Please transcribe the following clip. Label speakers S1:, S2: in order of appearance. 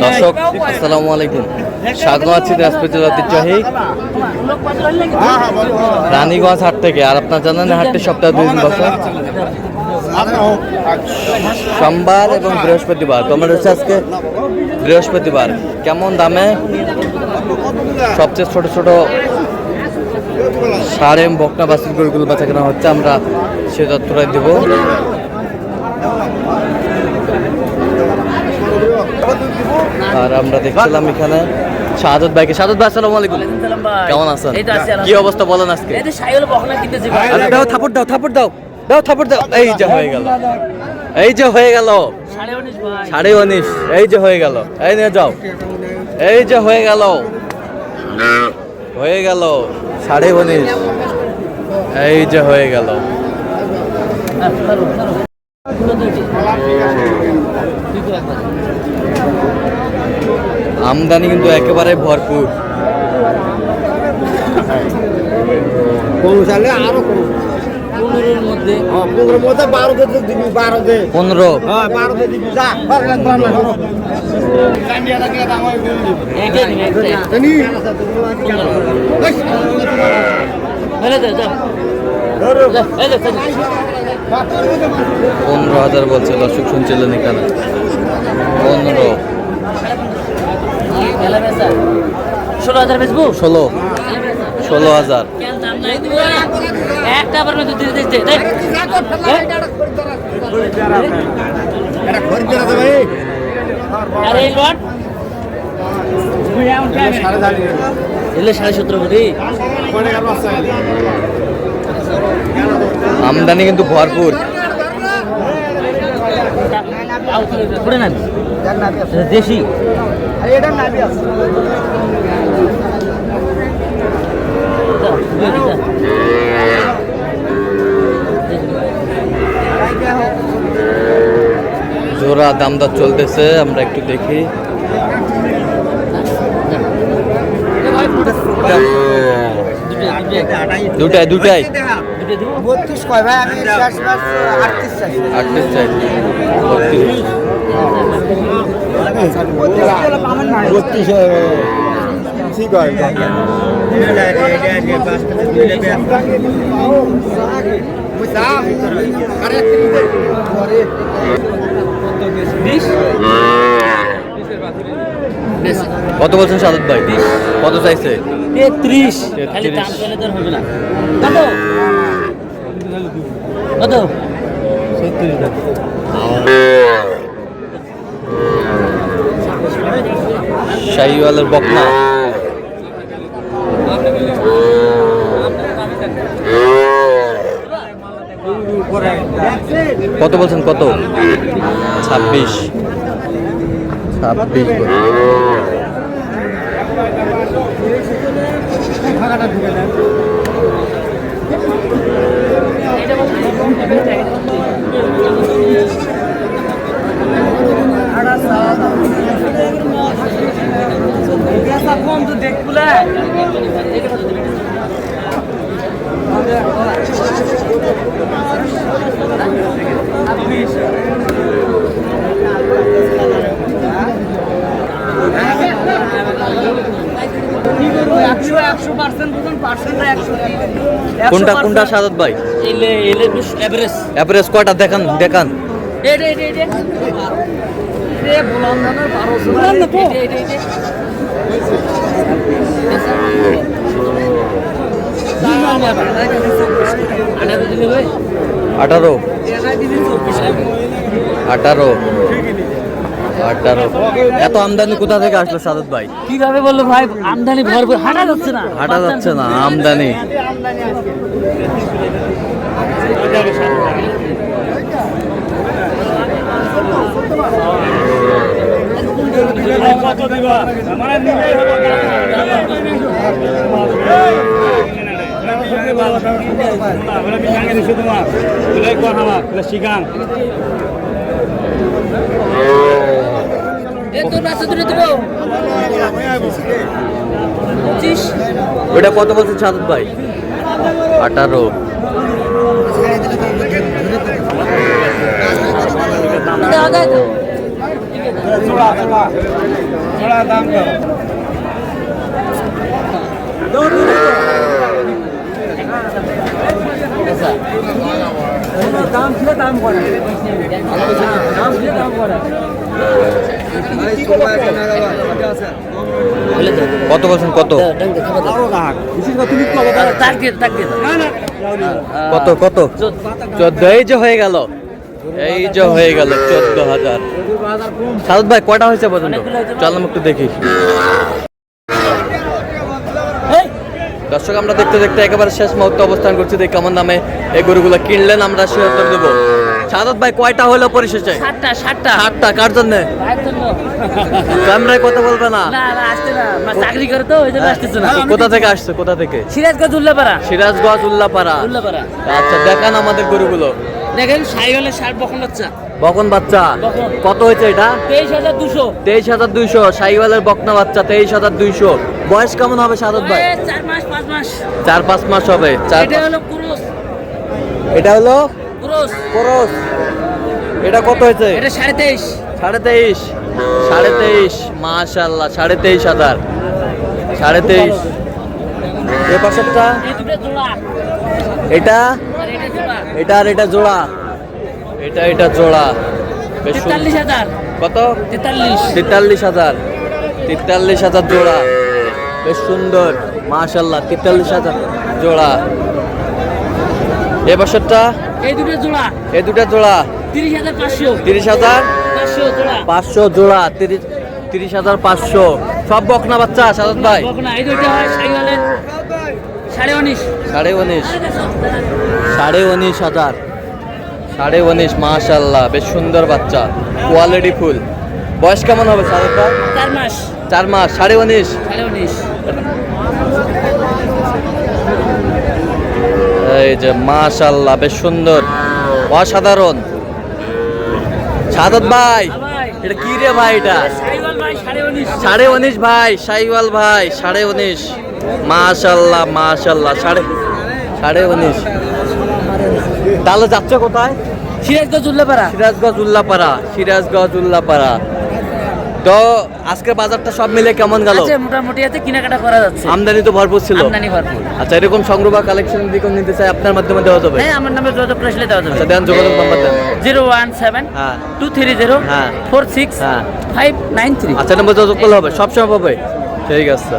S1: দর্শক আসসালামু আলাইকুম, স্বাগত আছি দিনাজপুর জেলার ঐতিহ্যবাহী রানীগঞ্জ হাট থেকে। আর আপনার জানেন হাটটি সপ্তাহে 2 দিন বসে, সোমবার এবং বৃহস্পতিবার। তোমার হচ্ছে আজকে বৃহস্পতিবার। কেমন দামে সবচেয়ে ছোট ছোট সার এবং বকনা বাছুর গরুগুলো বেচা কেনা হচ্ছে, আমরা সে তথ্যটাই দেব। আর আমরা দেখছিলাম এখানে শাহাদত ভাইকে। শাহাদত ভাই আসসালামু আলাইকুম, কেমন আছেন? কি অবস্থা বলেন আজকে? দাও থাপড় দাও, থাপড় দাও, দাও থাপড় দাও। এই যে হয়ে গেল, এই যে হয়ে গেল 19.5, এই যে হয়ে গেল। এই নিয়ে যাও, এই যে হয়ে গেল, হয়ে গেল 19.5, এই যে হয়ে গেল। আমদানি কিন্তু একেবারে ভরপুর।
S2: আরো 15-র মধ্যে 12 দিবি,
S1: 15
S2: 12 দিবি যা।
S1: পনেরো হাজার বলছে, দর্শক শুনছিলেন এখানে 15,
S3: 16,000 বেচবো,
S1: 16,000।
S3: একটা আবার নতুন দিতে দিতে আরে এই লট এলে 17.5 কোটি।
S1: আমদানি কিন্তু ভরপুর।
S3: দেশি
S1: জোড়া দামদার চলতেছে, আমরা একটু দেখি। দুটাই
S2: 32 কয় ভাই, আমি 38 চাই।
S1: 38 চাই, 32।
S2: 32 ঠিক হয়।
S1: কত বলছেন শাহাদত ভাই? কত চাইছে?
S3: 33। খালি দাম পেলে তো হবে না। কত? 70।
S1: শাহিওয়ালের বকনা। কত বলছেন? কত? 26। কোনটা কোনটা শাহাদত ভাই? এভারেজ কয়টা দেখান দেখান। আঠারো 18। এত আমদানি কোথা থেকে আসলো শাহাদত ভাই?
S3: কিভাবে বললো ভাই? আমদানি ভরপুর, হাঁটা যাচ্ছে না
S1: আমদানি। ওটা কত বলছেন শাহাদত ভাই? 18। কত বলছেন? কত কত কত? 14। এই যে হয়ে গেল, এই যে হয়ে গেল 14,000। সাদত ভাই কয়টা হয়েছে পর্যন্ত? চল আমি একটু দেখি। দর্শক আমরা দেখতে দেখতে একেবারে শেষ মুহূর্তে অবস্থান করছি। দেখি কেমন দামে এই গরুগুলো কিনলেন, আমরা সে উত্তর দেবো। সাদত ভাই কয়টা হলো পরিশেষে? 7টা। কার জন্য? ক্যামেরায় কথা বলবে না?
S3: চাকরি করে তো ওই জন্য আসতেছে না।
S1: কোথা থেকে আসছে? কোথা থেকে?
S3: সিরাজগঞ্জ উল্লাপাড়া।
S1: সিরাজগঞ্জ উল্লাপাড়া। আচ্ছা দেখান আমাদের গরুগুলো।
S3: দেখেন সাইওয়ালের ষাট বকন বাচ্চা।
S1: বকন বাচ্চা কত হয়েছে এটা?
S3: 23,200।
S1: 23,200। সাইওয়ালের বকনা বাচ্চা 23,200। বয়স কেমন হবে সাদত ভাই?
S3: 4 মাস 5 মাস।
S1: 4-5 মাস হবে।
S3: এটা হলো ক্রস।
S1: এটা হলো
S3: ক্রস।
S1: ক্রস। এটা কত হয়েছে?
S3: এটা 23.5।
S1: 23.5 মাশাআল্লাহ। 23,500। 23.5। এই পাশেরটা?
S3: এই দুটো জোড়া।
S1: এটা
S3: আর এটা জোড়া।
S1: এটা আর এটা জোড়া। এটা জোড়া। বেশ
S3: 43,000।
S1: কত?
S3: 43।
S1: 43,000। 43,000 জোড়া। বেশ সুন্দর মাশাআল্লাহ। 43,000 জোড়া। এই বছরটা?
S3: এই দুটো জোড়া।
S1: এই দুটা জোড়া
S3: 30,500।
S1: 30,500
S3: জোড়া।
S1: 500 জোড়া। 30,500। সব বকনা বাচ্চা সাদত ভাই?
S3: বকনা। এই দুটো হয় সাইওয়ালের 19.5।
S1: 19.5। 19,500। 19.5 মাশাআল্লাহ। বেশ সুন্দর বাচ্চা, কোয়ালিটি ফুল। বয়স কেমন হবে সাদত ভাই?
S3: 4 মাস।
S1: 4 মাস। 19.5।
S3: 19.5।
S1: এই যে মাশাআল্লাহ বেশ সুন্দর, অসাধারণ। সাদত ভাই এটা কি রে ভাই? এটা
S3: সাইওয়াল ভাই 19.5।
S1: 19.5 ভাই। সাইওয়াল ভাই 19.5। মাশাআল্লাহ মাশাআল্লাহ। 19.5। তাহলে যাচ্ছে কোথায়?
S3: সিরাজগঞ্জ উল্লাপাড়া।
S1: সিরাজগঞ্জ উল্লাপাড়া। তো আজকের বাজারটা সব মিলে কেমন গেল?
S3: আছে মোটামুটি আছে, কেনাকাটা করা যাচ্ছে।
S1: আমদানি তো ভরপুর ছিল।
S3: আমদানি ভরপুর।
S1: আচ্ছা এরকম সংগ্রহ বা কালেকশন যদি কেউ নিতে চায় আপনার মাধ্যমে দেওয়া যাবে?
S3: হ্যাঁ আমার নামে যোগাযোগ করে আসলে দেওয়া যাবে।
S1: আচ্ছা দেন, যোগাযোগ নাম্বার দেন।
S3: 017
S1: হ্যাঁ
S3: 230
S1: হ্যাঁ
S3: 46
S1: হ্যাঁ
S3: 593।
S1: আচ্ছা নম্বর যোগাযোগ করলে হবে, সবসময় পাবে। ঠিক আছে।